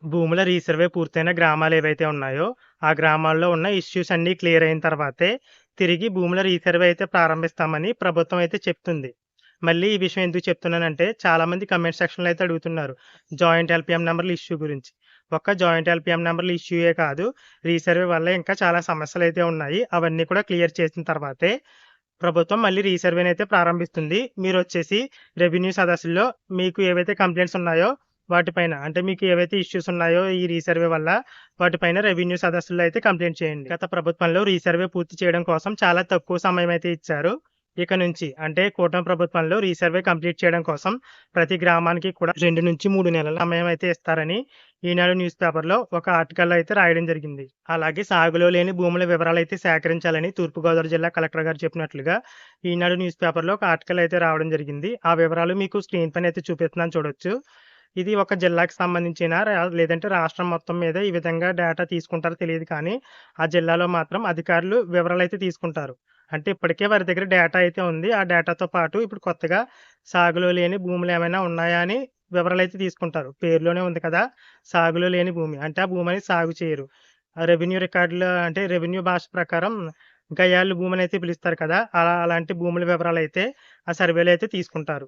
భూముల రీసర్వే పూర్తయిన గ్రామాలేవైతే ఉన్నాయో, ఆ గ్రామాల్లో ఉన్న ఇష్యూస్ అన్నీ క్లియర్ అయిన తర్వాతే, తిరిగి భూముల రీసర్వే అయితే ప్రారంభిస్తామని ప్రభుత్వం అయితే చెప్తుంది. మళ్ళీ ఈ విషయం ఎందుకు చెప్తున్నానంటే, చాలామంది కామెంట్ సెక్షన్‌లో అయితే అడుగుతున్నారు. జాయింట్ ఎల్‌పీఎం నంబర్‌ల ఇష్యూ గురించి. ఒక్క జాయింట్ ఎల్‌పీఎం నంబర్‌ల ఇష్యూయే కాదు, రీసర్వే వల్ల ఇంకా చాలా సమస్యలైతే ఉన్నాయి. అవన్నీ కూడా క్లియర్ చేసిన తర్వాతే, ప్రభుత్వం మళ్ళీ రీసర్వేనైతే ప్రారంభిస్తుంది. మీరొచ్చేసి రెవెన్యూ సదస్సుల్లో మీకు ఏవైతే కంప్లెయింట్స్ ఉన్నాయో వాటిపైన అంటే మీకు ఏవైతే ఇష్యూస్ ఉన్నాయో ఈ రీసర్వే వల్ల వాటిపైన రెవెన్యూ సదస్సుల్లో అయితే కంప్లెయింట్ చేయండి. గత ప్రభుత్వంలో రీసర్వే పూర్తి చేయడం కోసం చాలా తక్కువ సమయం అయితే ఇచ్చారు. ఇక నుంచి అంటే కూటమి ప్రభుత్వంలో రీసర్వే కంప్లీట్ చేయడం కోసం ప్రతి గ్రామానికి కూడా 2-3 నెలల సమయం అయితే ఇస్తారని ఈనాడు న్యూస్ పేపర్‌లో ఒక ఆర్టికల్‌లో అయితే రాయడం జరిగింది. అలాగే సాగులో లేని భూముల వివరాలైతే సేకరించాలని తూర్పుగోదావరి జిల్లా కలెక్టర్ గారు చెప్పినట్లుగా ఈనాడు న్యూస్ పేపర్‌లో ఒక ఆర్టికల్ అయితే రావడం జరిగింది. ఆ వివరాలు మీకు స్క్రీన్ పైన అయితే చూపిస్తున్నాను చూడొచ్చు. ఇది ఒక జిల్లాకి సంబంధించిన లేదంటే రాష్ట్రం మొత్తం మీద ఈ విధంగా డేటా తీసుకుంటారో తెలీదు కానీ, ఆ జిల్లాలో మాత్రం అధికారులు వివరాలైతే తీసుకుంటారు. అంటే ఇప్పటికే వారి దగ్గర డేటా అయితే ఉంది. ఆ డేటాతో పాటు ఇప్పుడు కొత్తగా సాగులో లేని భూములేమైనా ఉన్నాయా అని వివరాలైతే తీసుకుంటారు. పేరులోనే ఉంది కదా! సాగులో లేని భూమి. అంటే ఆ భూమని సాగు చేయరు. ఆ రెవెన్యూ రికార్డులో అంటే రెవెన్యూ భాష ప్రకారం గయ్యాళి భూమనైతే పిలుస్తారు కదా! అలాంటి భూముల వివరాలైతే ఆ సర్వేలో అయితే తీసుకుంటారు.